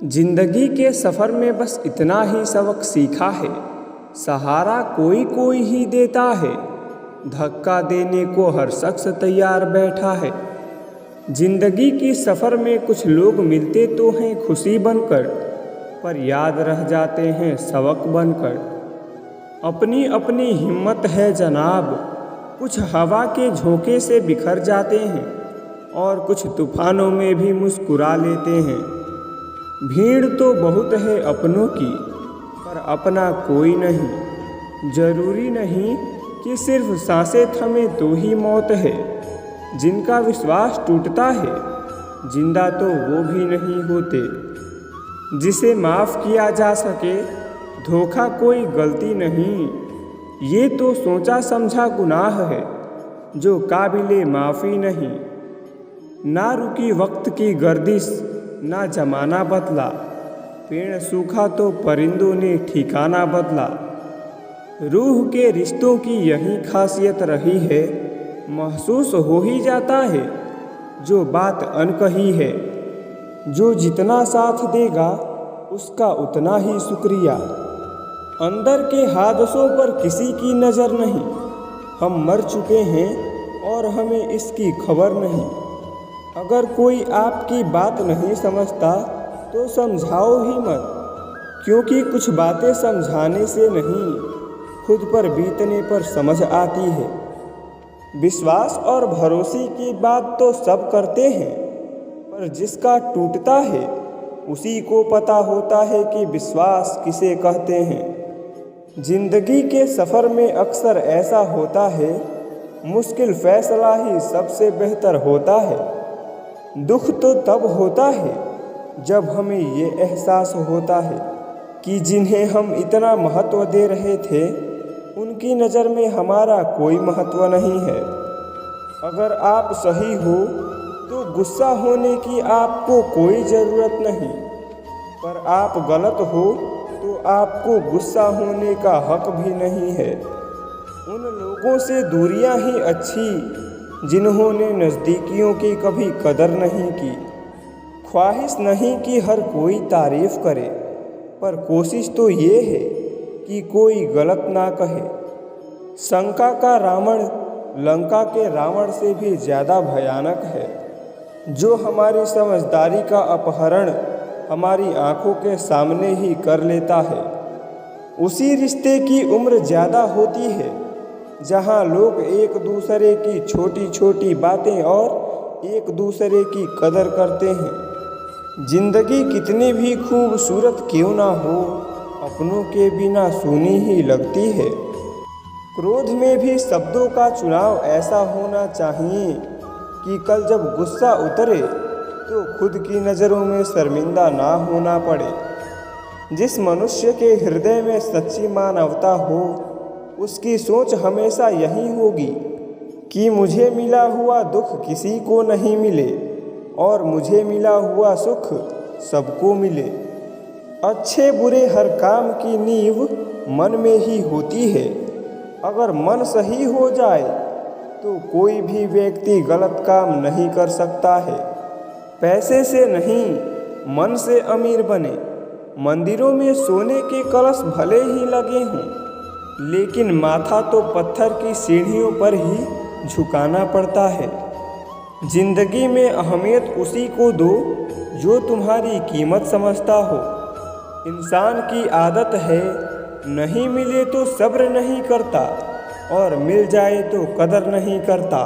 जिंदगी के सफ़र में बस इतना ही सबक सीखा है, सहारा कोई कोई ही देता है, धक्का देने को हर शख्स तैयार बैठा है। जिंदगी की सफ़र में कुछ लोग मिलते तो हैं खुशी बनकर, पर याद रह जाते हैं सबक बनकर। अपनी अपनी हिम्मत है जनाब, कुछ हवा के झोंके से बिखर जाते हैं और कुछ तूफानों में भी मुस्कुरा लेते हैं। भीड़ तो बहुत है अपनों की, पर अपना कोई नहीं। जरूरी नहीं कि सिर्फ सांसें थमे तो ही मौत है। जिनका विश्वास टूटता है, जिंदा तो वो भी नहीं होते। जिसे माफ़ किया जा सके, धोखा कोई गलती नहीं। ये तो सोचा समझा गुनाह है, जो काबिले माफ़ी नहीं। ना रुकी वक्त की गर्दिश, ना जमाना बदला। पेड़ सूखा तो परिंदों ने ठिकाना बदला। रूह के रिश्तों की यही खासियत रही है, महसूस हो ही जाता है जो बात अनकही है। जो जितना साथ देगा उसका उतना ही शुक्रिया। अंदर के हादसों पर किसी की नज़र नहीं। हम मर चुके हैं और हमें इसकी खबर नहीं। अगर कोई आपकी बात नहीं समझता तो समझाओ ही मत, क्योंकि कुछ बातें समझाने से नहीं, खुद पर बीतने पर समझ आती है। विश्वास और भरोसे की बात तो सब करते हैं, पर जिसका टूटता है उसी को पता होता है कि विश्वास किसे कहते हैं। जिंदगी के सफ़र में अक्सर ऐसा होता है, मुश्किल फैसला ही सबसे बेहतर होता है। दुख तो तब होता है जब हमें ये एहसास होता है कि जिन्हें हम इतना महत्व दे रहे थे, उनकी नज़र में हमारा कोई महत्व नहीं है। अगर आप सही हो तो गुस्सा होने की आपको कोई ज़रूरत नहीं, पर आप गलत हो तो आपको गुस्सा होने का हक भी नहीं है। उन लोगों से दूरियां ही अच्छी जिन्होंने नज़दीकियों की कभी कदर नहीं की। ख्वाहिश नहीं कि हर कोई तारीफ़ करे, पर कोशिश तो ये है कि कोई गलत ना कहे। शंका का रावण लंका के रावण से भी ज़्यादा भयानक है, जो हमारी समझदारी का अपहरण हमारी आंखों के सामने ही कर लेता है। उसी रिश्ते की उम्र ज़्यादा होती है जहाँ लोग एक दूसरे की छोटी छोटी बातें और एक दूसरे की कदर करते हैं। जिंदगी कितनी भी खूबसूरत क्यों ना हो, अपनों के बिना सूनी ही लगती है। क्रोध में भी शब्दों का चुनाव ऐसा होना चाहिए कि कल जब गुस्सा उतरे तो खुद की नज़रों में शर्मिंदा ना होना पड़े। जिस मनुष्य के हृदय में सच्ची मानवता हो, उसकी सोच हमेशा यही होगी कि मुझे मिला हुआ दुख किसी को नहीं मिले और मुझे मिला हुआ सुख सबको मिले। अच्छे बुरे हर काम की नींव मन में ही होती है। अगर मन सही हो जाए तो कोई भी व्यक्ति गलत काम नहीं कर सकता है। पैसे से नहीं, मन से अमीर बने। मंदिरों में सोने के कलश भले ही लगे हों, लेकिन माथा तो पत्थर की सीढ़ियों पर ही झुकाना पड़ता है। जिंदगी में अहमियत उसी को दो जो तुम्हारी कीमत समझता हो। इंसान की आदत है, नहीं मिले तो सब्र नहीं करता और मिल जाए तो कदर नहीं करता।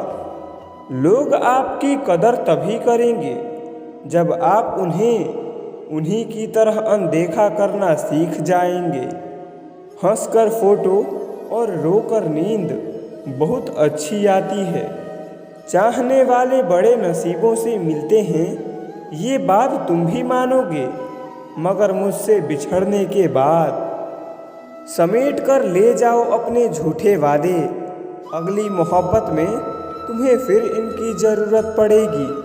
लोग आपकी कदर तभी करेंगे जब आप उन्हें उन्हीं की तरह अनदेखा करना सीख जाएंगे। हंसकर फोटो और रोकर नींद बहुत अच्छी आती है। चाहने वाले बड़े नसीबों से मिलते हैं, ये बात तुम भी मानोगे, मगर मुझसे बिछड़ने के बाद समेट कर ले जाओ अपने झूठे वादे। अगली मोहब्बत में तुम्हें फिर इनकी ज़रूरत पड़ेगी।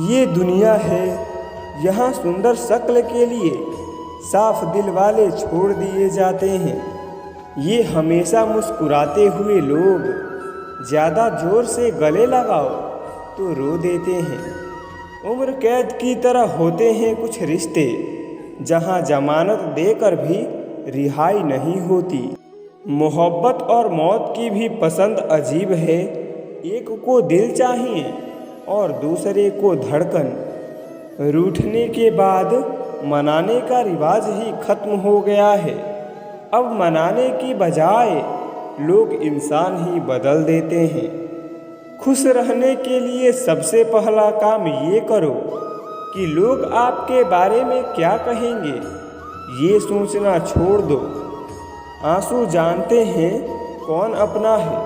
ये दुनिया है, यहाँ सुंदर शक्ल के लिए साफ दिल वाले छोड़ दिए जाते हैं। ये हमेशा मुस्कुराते हुए लोग ज़्यादा जोर से गले लगाओ तो रो देते हैं। उम्र कैद की तरह होते हैं कुछ रिश्ते, जहां जमानत देकर भी रिहाई नहीं होती। मोहब्बत और मौत की भी पसंद अजीब है। एक को दिल चाहिए और दूसरे को धड़कन। रूठने के बाद मनाने का रिवाज ही खत्म हो गया है। अब मनाने की बजाय लोग इंसान ही बदल देते हैं। खुश रहने के लिए सबसे पहला काम ये करो कि लोग आपके बारे में क्या कहेंगे, ये सोचना छोड़ दो। आंसू जानते हैं कौन अपना है,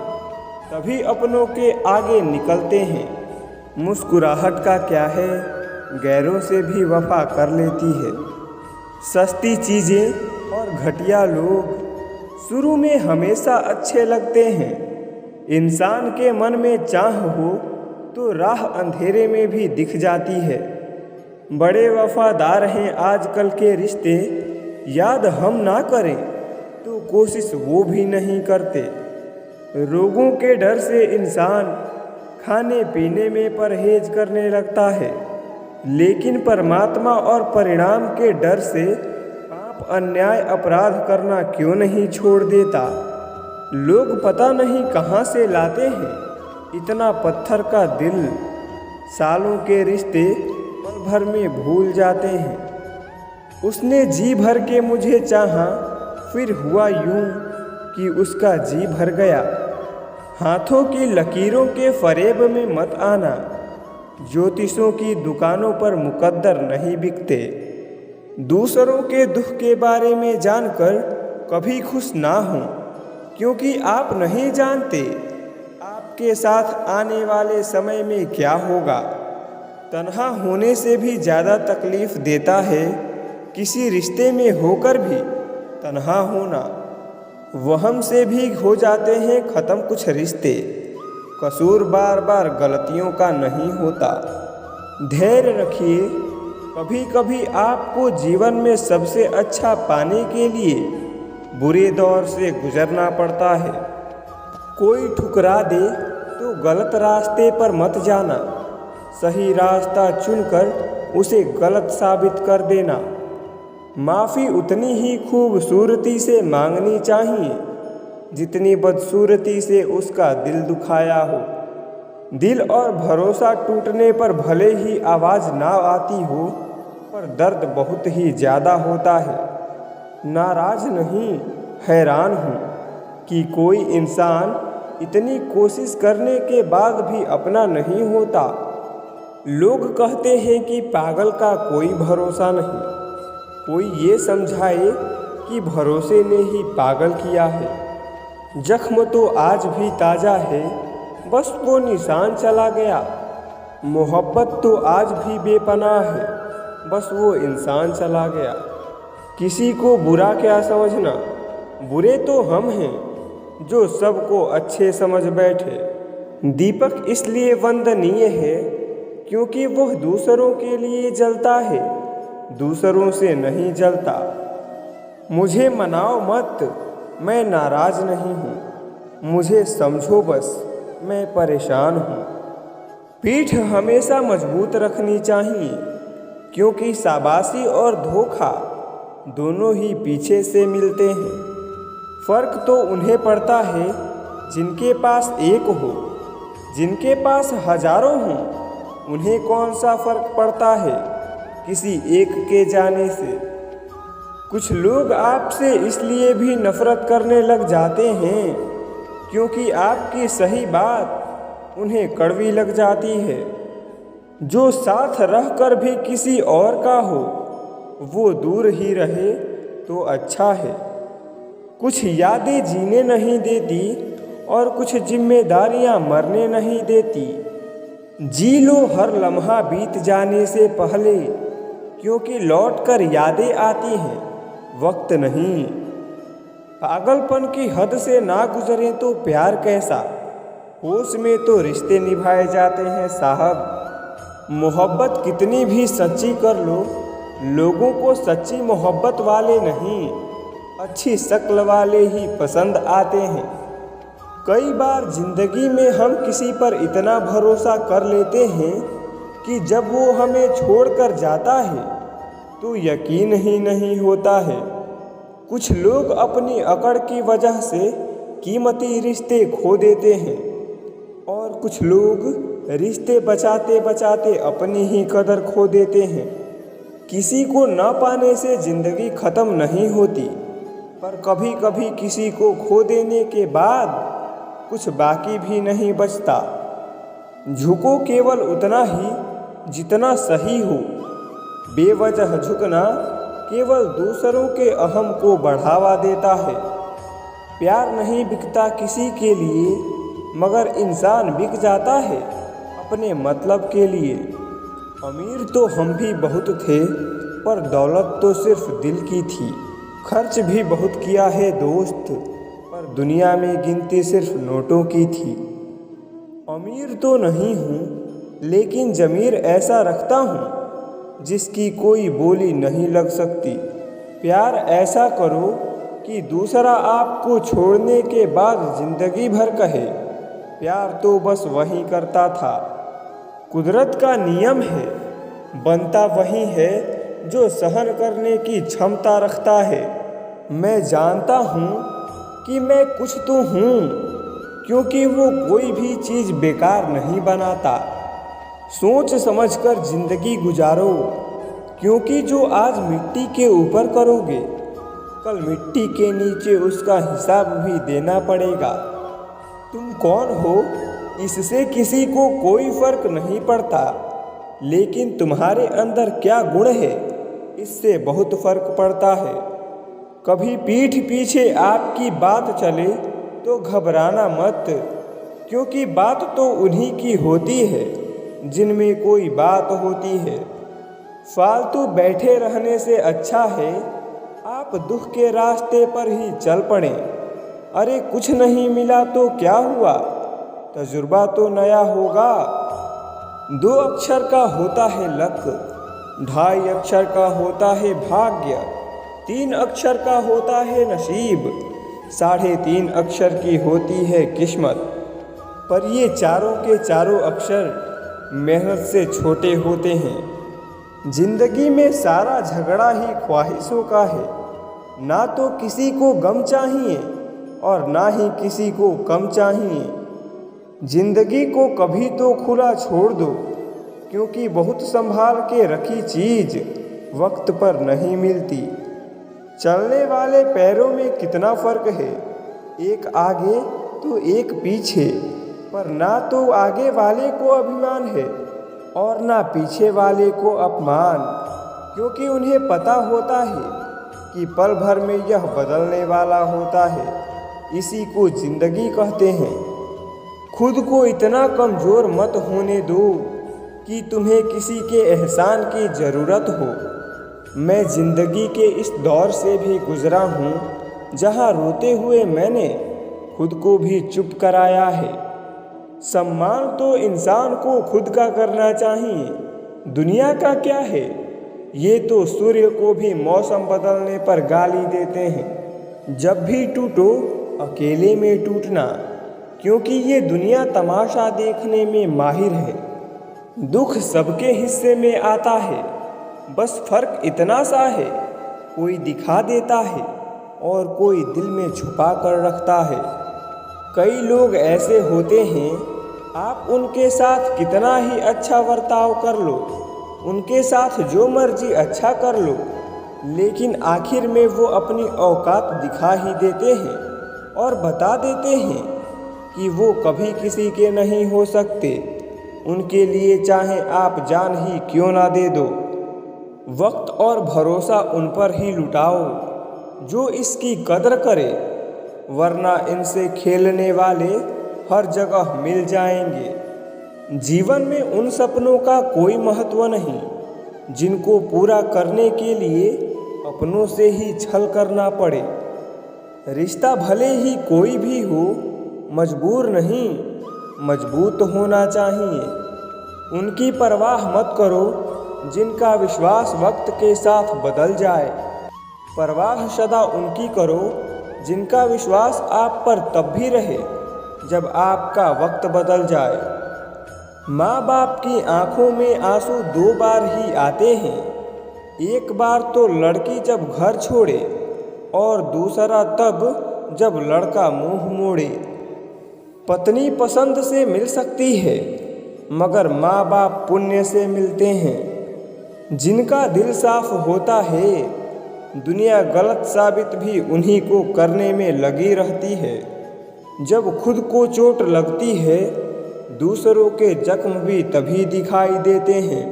तभी अपनों के आगे निकलते हैं। मुस्कुराहट का क्या है, गैरों से भी वफा कर लेती है। सस्ती चीज़ें और घटिया लोग शुरू में हमेशा अच्छे लगते हैं। इंसान के मन में चाह हो तो राह अंधेरे में भी दिख जाती है। बड़े वफादार हैं आजकल के रिश्ते, याद हम ना करें तो कोशिश वो भी नहीं करते। रोगों के डर से इंसान खाने पीने में परहेज करने लगता है, लेकिन परमात्मा और परिणाम के डर से पाप अन्याय अपराध करना क्यों नहीं छोड़ देता। लोग पता नहीं कहाँ से लाते हैं इतना पत्थर का दिल। सालों के रिश्ते पल भर में भूल जाते हैं। उसने जी भर के मुझे चाहा, फिर हुआ यूं कि उसका जी भर गया। हाथों की लकीरों के फरेब में मत आना, ज्योतिषों की दुकानों पर मुकद्दर नहीं बिकते। दूसरों के दुख के बारे में जानकर कभी खुश ना हो, क्योंकि आप नहीं जानते आपके साथ आने वाले समय में क्या होगा। तन्हा होने से भी ज़्यादा तकलीफ़ देता है किसी रिश्ते में होकर भी तन्हा होना। वहम से भी हो जाते हैं ख़त्म कुछ रिश्ते। कसूर बार बार गलतियों का नहीं होता। धैर्य रखिए, कभी कभी आपको जीवन में सबसे अच्छा पाने के लिए बुरे दौर से गुजरना पड़ता है। कोई ठुकरा दे तो गलत रास्ते पर मत जाना, सही रास्ता चुनकर उसे गलत साबित कर देना। माफ़ी उतनी ही खूबसूरती से मांगनी चाहिए जितनी बदसूरती से उसका दिल दुखाया हो। दिल और भरोसा टूटने पर भले ही आवाज़ ना आती हो, पर दर्द बहुत ही ज़्यादा होता है। नाराज़ नहीं, हैरान हूँ कि कोई इंसान इतनी कोशिश करने के बाद भी अपना नहीं होता। लोग कहते हैं कि पागल का कोई भरोसा नहीं। कोई ये समझाए कि भरोसे ने ही पागल किया है। जख्म तो आज भी ताज़ा है, बस वो निशान चला गया। मोहब्बत तो आज भी बेपनाह है, बस वो इंसान चला गया। किसी को बुरा क्या समझना, बुरे तो हम हैं जो सबको अच्छे समझ बैठे। दीपक इसलिए वंदनीय है क्योंकि वह दूसरों के लिए जलता है, दूसरों से नहीं जलता। मुझे मनाओ मत, मैं नाराज़ नहीं हूँ। मुझे समझो बस, मैं परेशान हूँ। पीठ हमेशा मजबूत रखनी चाहिए, क्योंकि शाबाशी और धोखा दोनों ही पीछे से मिलते हैं। फ़र्क तो उन्हें पड़ता है जिनके पास एक हो, जिनके पास हजारों हों उन्हें कौन सा फ़र्क पड़ता है किसी एक के जाने से। कुछ लोग आपसे इसलिए भी नफ़रत करने लग जाते हैं क्योंकि आपकी सही बात उन्हें कड़वी लग जाती है। जो साथ रहकर भी किसी और का हो वो दूर ही रहे तो अच्छा है। कुछ यादें जीने नहीं देती और कुछ जिम्मेदारियां मरने नहीं देती। जी लो हर लम्हा बीत जाने से पहले, क्योंकि लौटकर यादें आती हैं, वक्त नहीं। पागलपन की हद से ना गुजरे तो प्यार कैसा, होश में तो रिश्ते निभाए जाते हैं साहब। मोहब्बत कितनी भी सच्ची कर लो, लोगों को सच्ची मोहब्बत वाले नहीं, अच्छी शक्ल वाले ही पसंद आते हैं। कई बार ज़िंदगी में हम किसी पर इतना भरोसा कर लेते हैं कि जब वो हमें छोड़कर जाता है तो यकीन ही नहीं होता है। कुछ लोग अपनी अकड़ की वजह से कीमती रिश्ते खो देते हैं और कुछ लोग रिश्ते बचाते बचाते अपनी ही कदर खो देते हैं। किसी को न पाने से ज़िंदगी ख़त्म नहीं होती, पर कभी कभी किसी को खो देने के बाद कुछ बाकी भी नहीं बचता। झुको केवल उतना ही जितना सही हो। बेवजह झुकना केवल दूसरों के अहम को बढ़ावा देता है। प्यार नहीं बिकता किसी के लिए, मगर इंसान बिक जाता है अपने मतलब के लिए। अमीर तो हम भी बहुत थे, पर दौलत तो सिर्फ दिल की थी। खर्च भी बहुत किया है दोस्त, पर दुनिया में गिनती सिर्फ नोटों की थी। अमीर तो नहीं हूँ, लेकिन ज़मीर ऐसा रखता हूँ जिसकी कोई बोली नहीं लग सकती। प्यार ऐसा करो कि दूसरा आपको छोड़ने के बाद ज़िंदगी भर कहे, प्यार तो बस वही करता था। कुदरत का नियम है, बनता वही है जो सहन करने की क्षमता रखता है। मैं जानता हूँ कि मैं कुछ तो हूँ, क्योंकि वो कोई भी चीज़ बेकार नहीं बनाता। सोच समझकर ज़िंदगी गुजारो, क्योंकि जो आज मिट्टी के ऊपर करोगे, कल मिट्टी के नीचे उसका हिसाब भी देना पड़ेगा। तुम कौन हो इससे किसी को कोई फर्क नहीं पड़ता, लेकिन तुम्हारे अंदर क्या गुण है इससे बहुत फर्क पड़ता है। कभी पीठ पीछे आपकी बात चले तो घबराना मत, क्योंकि बात तो उन्हीं की होती है जिनमें कोई बात होती है। फालतू बैठे रहने से अच्छा है आप दुख के रास्ते पर ही चल पड़ें। अरे कुछ नहीं मिला तो क्या हुआ, तजुर्बा तो नया होगा। 2 अक्षर का होता है लक, 2.5 अक्षर का होता है भाग्य, 3 अक्षर का होता है नसीब, 3.5 अक्षर की होती है किस्मत। पर ये चारों के चारों अक्षर मेहनत से छोटे होते हैं। जिंदगी में सारा झगड़ा ही ख्वाहिशों का है। ना तो किसी को गम चाहिए और ना ही किसी को कम चाहिए। जिंदगी को कभी तो खुला छोड़ दो, क्योंकि बहुत संभाल के रखी चीज़ वक्त पर नहीं मिलती। चलने वाले पैरों में कितना फ़र्क है, एक आगे तो एक पीछे। पर ना तो आगे वाले को अभिमान है और ना पीछे वाले को अपमान, क्योंकि उन्हें पता होता है कि पल भर में यह बदलने वाला होता है। इसी को ज़िंदगी कहते हैं। खुद को इतना कमज़ोर मत होने दो कि तुम्हें किसी के एहसान की ज़रूरत हो। मैं ज़िंदगी के इस दौर से भी गुज़रा हूँ, जहाँ रोते हुए मैंने खुद को भी चुप कराया है। सम्मान तो इंसान को खुद का करना चाहिए, दुनिया का क्या है। ये तो सूर्य को भी मौसम बदलने पर गाली देते हैं। जब भी टूटो अकेले में टूटना, क्योंकि ये दुनिया तमाशा देखने में माहिर है। दुख सबके हिस्से में आता है, बस फ़र्क इतना सा है, कोई दिखा देता है और कोई दिल में छुपा कर रखता है। कई लोग ऐसे होते हैं, आप उनके साथ कितना ही अच्छा बर्ताव कर लो, उनके साथ जो मर्जी अच्छा कर लो, लेकिन आखिर में वो अपनी औकात दिखा ही देते हैं और बता देते हैं कि वो कभी किसी के नहीं हो सकते। उनके लिए चाहे आप जान ही क्यों ना दे दो। वक्त और भरोसा उन पर ही लुटाओ जो इसकी कदर करे, वरना इनसे खेलने वाले हर जगह मिल जाएंगे। जीवन में उन सपनों का कोई महत्व नहीं जिनको पूरा करने के लिए अपनों से ही छल करना पड़े। रिश्ता भले ही कोई भी हो, मजबूर नहीं, मजबूत होना चाहिए। उनकी परवाह मत करो जिनका विश्वास वक्त के साथ बदल जाए। परवाह सदा उनकी करो जिनका विश्वास आप पर तब भी रहे जब आपका वक्त बदल जाए। माँ बाप की आंखों में आंसू 2 बार ही आते हैं, एक बार तो लड़की जब घर छोड़े और दूसरा तब जब लड़का मुंह मोड़े। पत्नी पसंद से मिल सकती है मगर माँ बाप पुण्य से मिलते हैं। जिनका दिल साफ होता है दुनिया गलत साबित भी उन्हीं को करने में लगी रहती है। जब खुद को चोट लगती है दूसरों के जख्म भी तभी दिखाई देते हैं।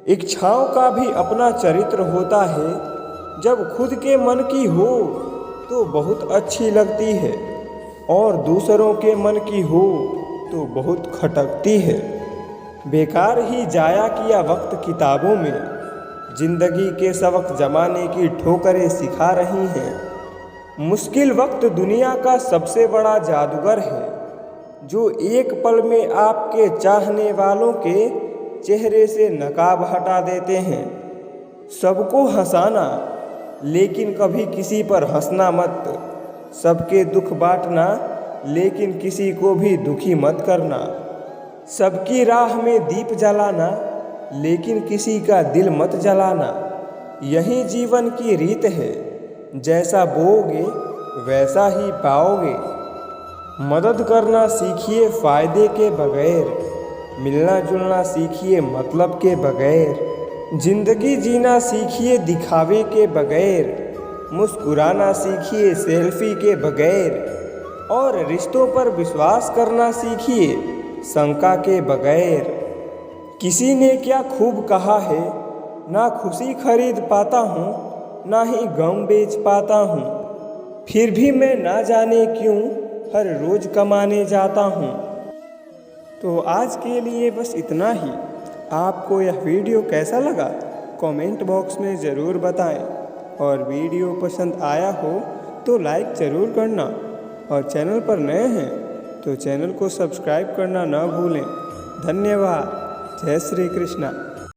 इच्छाओं का भी अपना चरित्र होता है, जब खुद के मन की हो तो बहुत अच्छी लगती है और दूसरों के मन की हो तो बहुत खटकती है। बेकार ही जाया किया वक्त किताबों में, जिंदगी के सबक जमाने की ठोकरें सिखा रही हैं। मुश्किल वक्त दुनिया का सबसे बड़ा जादूगर है, जो एक पल में आपके चाहने वालों के चेहरे से नकाब हटा देते हैं। सबको हंसाना लेकिन कभी किसी पर हंसना मत, सबके दुख बांटना लेकिन किसी को भी दुखी मत करना। सबकी राह में दीप जलाना लेकिन किसी का दिल मत जलाना। यही जीवन की रीत है, जैसा बोओगे वैसा ही पाओगे। मदद करना सीखिए फ़ायदे के बगैर, मिलना जुलना सीखिए मतलब के बगैर। जिंदगी जीना सीखिए दिखावे के बगैर, मुस्कुराना सीखिए सेल्फी के बगैर और रिश्तों पर विश्वास करना सीखिए शंका के बगैर। किसी ने क्या खूब कहा है, ना खुशी खरीद पाता हूँ ना ही गम बेच पाता हूँ, फिर भी मैं ना जाने क्यों हर रोज़ कमाने जाता हूँ। तो आज के लिए बस इतना ही। आपको यह वीडियो कैसा लगा कमेंट बॉक्स में ज़रूर बताएं और वीडियो पसंद आया हो तो लाइक ज़रूर करना और चैनल पर नए हैं तो चैनल को सब्सक्राइब करना ना भूलें। धन्यवाद। जय श्री कृष्णा।